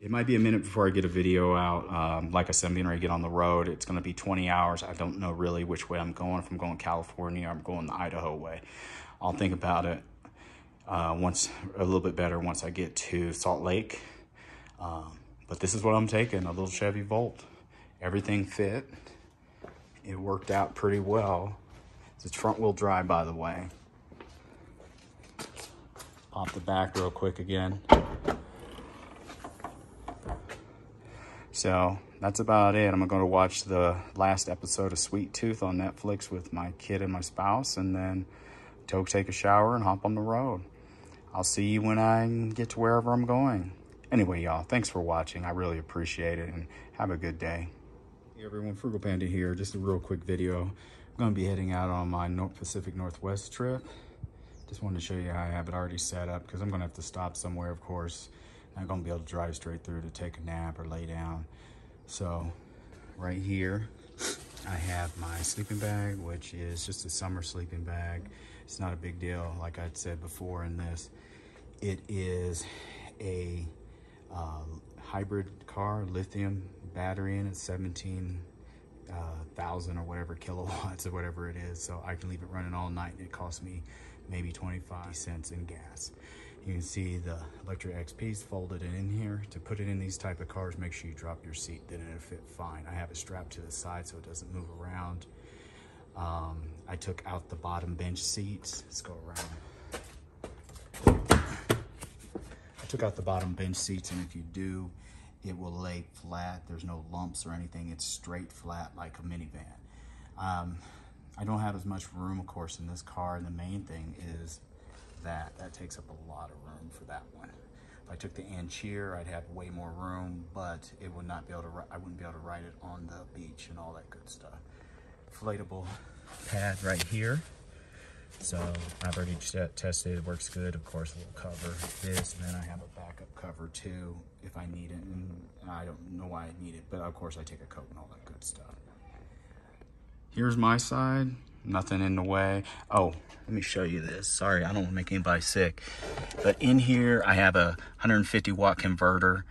It might be a minute before I get a video out. Like I said, I'm getting ready to get on the road. It's going to be 20 hours. I don't know really which way I'm going. If I'm going California, I'm going the Idaho way. I'll think about it a little bit better once I get to Salt Lake. But this is what I'm taking, a little Chevy Volt. Everything fit. It worked out pretty well. It's front wheel drive, by the way. Pop the back real quick again. So that's about it. I'm gonna watch the last episode of Sweet Tooth on Netflix with my kid and my spouse, and then go take a shower and hop on the road. I'll see you when I get to wherever I'm going. Anyway, y'all, thanks for watching. I really appreciate it, and have a good day. Hey everyone, Frugal Panda here. Just a real quick video. I'm gonna be heading out on my Pacific Northwest trip. Just wanted to show you how I have it already set up, because I'm gonna have to stop somewhere, of course. I'm gonna be able to drive straight through to take a nap or lay down. So right here, I have my sleeping bag, which is just a summer sleeping bag. It's not a big deal, like I'd said before in this. It is a hybrid car, lithium battery in it, 17,000 or whatever kilowatts or whatever it is. So I can leave it running all night, and it costs me maybe 25 cents in gas. You can see the Lectric XP's folded in here. To put it in these type of cars, make sure you drop your seat, then it'll fit fine. I have it strapped to the side so it doesn't move around. I took out the bottom bench seats. Let's go around. I took out the bottom bench seats, and if you do, it will lay flat. There's no lumps or anything. It's straight flat like a minivan. I don't have as much room, of course, in this car, and the main thing is that takes up a lot of room for that one. If I took the inch here, I'd have way more room, but it would not be able to. I wouldn't be able to ride it on the beach and all that good stuff. Inflatable pad right here. So I've already tested it, works good. Of course, we'll cover this, and then I have a backup cover too if I need it. And I don't know why I need it, but of course I take a coat and all that good stuff. Here's my side. Nothing in the way. Oh, let me show you this. Sorry, I don't want to make anybody sick. But in here, I have a 150 watt converter.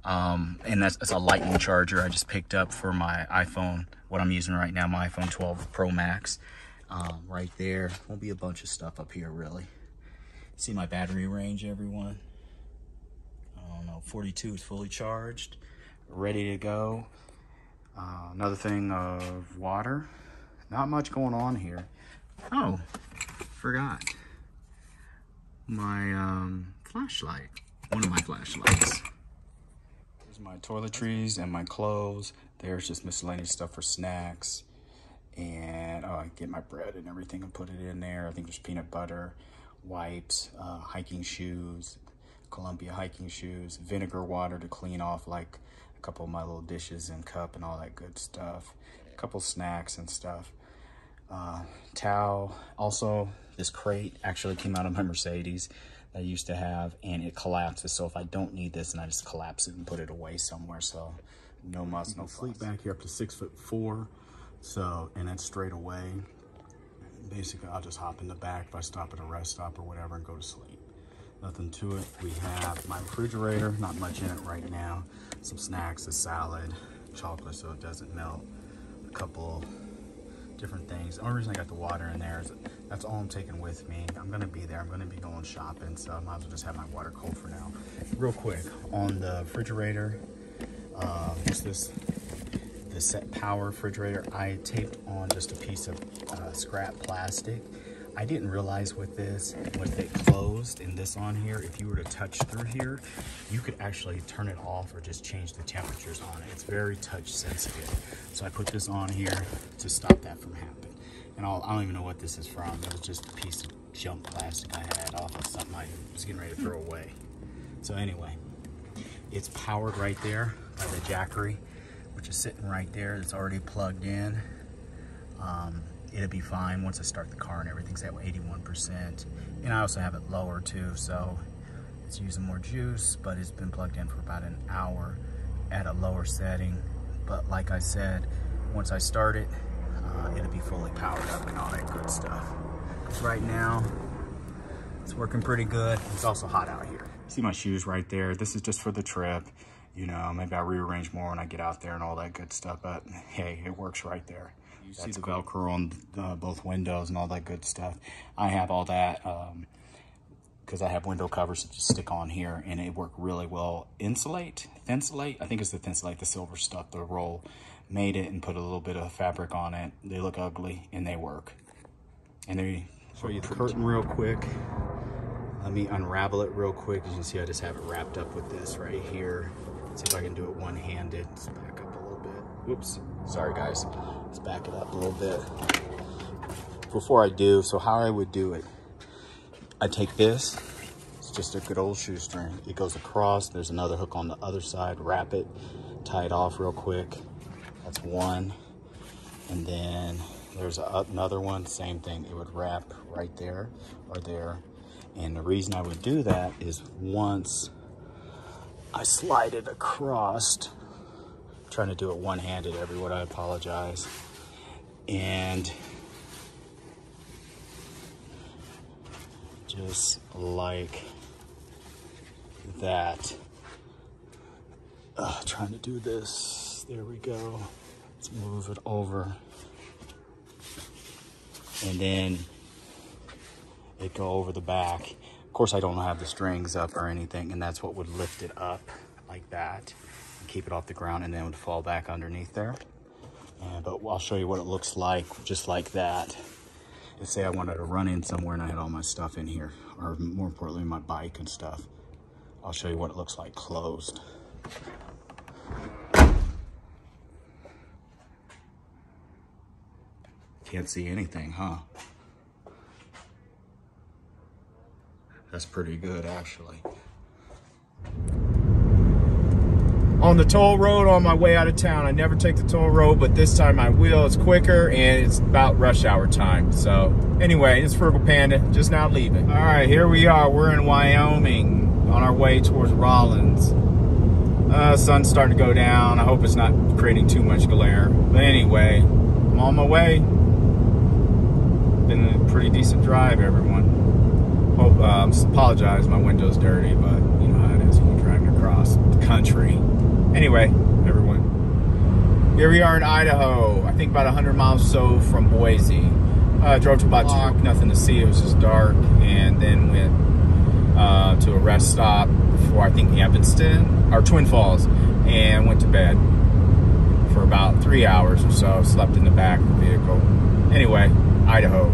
And that's a lightning charger I just picked up for my iPhone. What I'm using right now, my iPhone 12 Pro Max. Right there. Won't be a bunch of stuff up here, really. See my battery range, everyone? I don't know, 42 is fully charged. Ready to go. Another thing of water. Not much going on here. Oh, forgot. My flashlight. One of my flashlights. Here's my toiletries and my clothes. There's just miscellaneous stuff for snacks. And I get my bread and everything and put it in there. I think there's peanut butter, wipes, hiking shoes, Columbia hiking shoes, vinegar water to clean off like a couple of my little dishes and cup and all that good stuff. A couple snacks and stuff. Towel. Also, this crate actually came out of my Mercedes that I used to have, and it collapses. So if I don't need this, then I just collapse it and put it away somewhere. So no muss, no sleep back here up to 6'4". So, and that's straight away. Basically, I'll just hop in the back if I stop at a rest stop or whatever and go to sleep. Nothing to it. We have my refrigerator, not much in it right now. Some snacks, a salad, chocolate so it doesn't melt, a couple different things. The only reason I got the water in there is that's all I'm taking with me. I'm gonna be there, I'm gonna be going shopping, so I might as well just have my water cold for now. Real quick, on the refrigerator, what's this? The set power refrigerator, I taped on just a piece of scrap plastic. I didn't realize with this, with it closed and this on here, if you were to touch through here, you could actually turn it off or just change the temperatures on it. It's very touch sensitive. So I put this on here to stop that from happening. And I don't even know what this is from. It was just a piece of junk plastic I had off of something I was getting ready to throw away. So anyway, it's powered right there by the Jackery, which is sitting right there. It's already plugged in. It'll be fine once I start the car and everything's at 81%. And I also have it lower too, so it's using more juice, but it's been plugged in for about an hour at a lower setting. But like I said, once I start it, it'll be fully powered up and all that good stuff. Right now, it's working pretty good. It's also hot out here. See my shoes right there? This is just for the trip. You know, maybe I rearrange more when I get out there and all that good stuff, but hey, it works right there. You see the Velcro on both windows and all that good stuff. I have all that because I have window covers that just stick on here, and it worked really well. Thinsulate, I think it's the Thinsulate, the silver stuff, the roll. Made it and put a little bit of fabric on it. They look ugly and they work. And they show you the curtain real quick. Let me unravel it real quick. As you can see, I just have it wrapped up with this right here. See if I can do it one-handed. Let's back up a little bit. Whoops, sorry guys. Let's back it up a little bit. Before I do, so how I would do it, I take this, it's just a good old shoestring. It goes across, there's another hook on the other side, wrap it, tie it off real quick. That's one. And then there's another one, same thing. It would wrap right there or there. And the reason I would do that is once I slide it across, I'm trying to do it one-handed, everyone, I apologize. And just like that. Trying to do this, there we go. Let's move it over. And then it go over the back. Of course, I don't have the strings up or anything, and that's what would lift it up like that and keep it off the ground, and then it would fall back underneath there. But I'll show you what it looks like just like that. Let's say I wanted to run in somewhere and I had all my stuff in here, or more importantly, my bike and stuff. I'll show you what it looks like closed. Can't see anything, huh? That's pretty good, actually. On the toll road on my way out of town. I never take the toll road, but this time I will. It's quicker and it's about rush hour time. So anyway, it's Frugal Panda, just now leaving. All right, here we are. We're in Wyoming on our way towards Rollins. Sun's starting to go down. I hope it's not creating too much glare. But anyway, I'm on my way. Been a pretty decent drive, everyone. Hope, apologize, my window's dirty, but you know how it is when you're driving across the country. Anyway, everyone, here we are in Idaho. I think about 100 miles or so from Boise. Drove to about 2, nothing to see. It was just dark, and then went to a rest stop before I think Evanston or Twin Falls, and went to bed for about 3 hours or so. Slept in the back of the vehicle. Anyway, Idaho.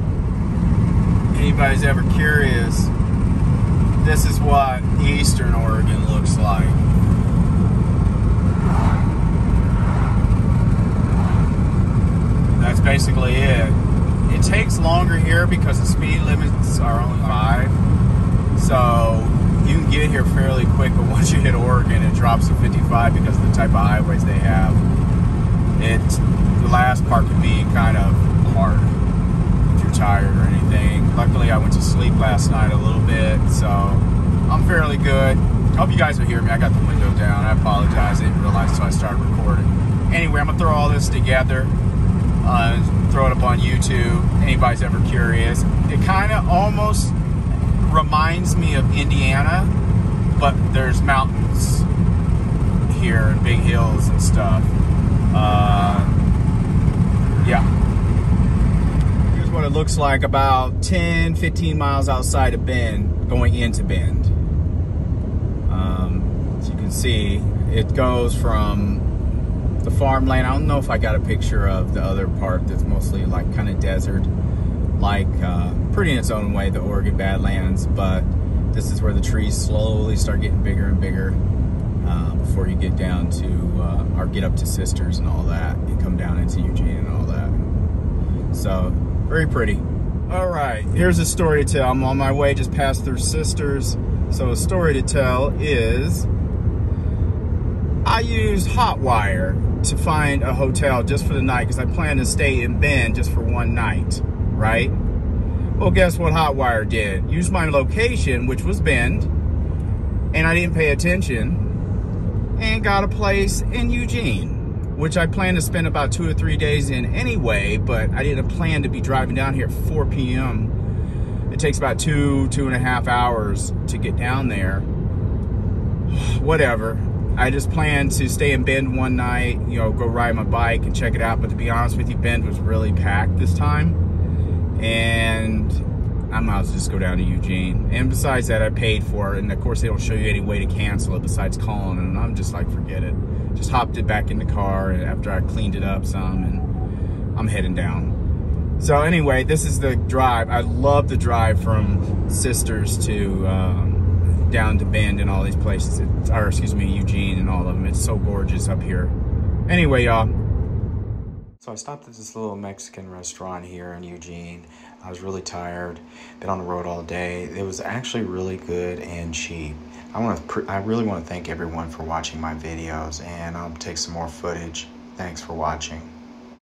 Anybody's ever curious, this is what Eastern Oregon looks like. That's basically it. It takes longer here because the speed limits are only 5. So you can get here fairly quick, but once you hit Oregon, it drops to 55 because of the type of highways they have. The last part can be kind of hard if you're tired or anything. Luckily, I went to sleep last night a little bit, so I'm fairly good. I hope you guys will hear me. I got the window down. I apologize. I didn't realize until I started recording. Anyway, I'm going to throw all this together, throw it up on YouTube. Anybody's ever curious. It kind of almost reminds me of Indiana, but there's mountains here and big hills and stuff. Yeah. Here's what it looks like about 10-15 miles outside of Bend, going into Bend. As you can see, it goes from the farmland. I don't know if I got a picture of the other part that's mostly like kind of desert, like pretty in its own way, the Oregon Badlands, but this is where the trees slowly start getting bigger and bigger before you get down to, or get up to Sisters and all that, and come down into Eugene and all that. So, very pretty. All right, here's a story to tell. I'm on my way just past their Sisters. So a story to tell is, I used Hotwire to find a hotel just for the night because I plan to stay in Bend just for one night, right? Well, guess what Hotwire did? Used my location, which was Bend, and I didn't pay attention, and got a place in Eugene, which I plan to spend about 2 or 3 days in anyway, but I didn't plan to be driving down here at 4 p.m. It takes about 2.5 hours to get down there. Whatever. I just planned to stay in Bend one night, you know, go ride my bike and check it out. But to be honest with you, Bend was really packed this time. And I might as well just go down to Eugene. And besides that, I paid for it. And of course, they don't show you any way to cancel it besides calling. And I'm just like, forget it. Just hopped it back in the car after I cleaned it up some, and I'm heading down. So anyway, this is the drive. I love the drive from Sisters to down to Bend and all these places. Or excuse me, Eugene and all of them. It's so gorgeous up here. Anyway, y'all. So I stopped at this little Mexican restaurant here in Eugene. I was really tired, been on the road all day. It was actually really good and cheap. I really want to thank everyone for watching my videos, and I'll take some more footage. Thanks for watching.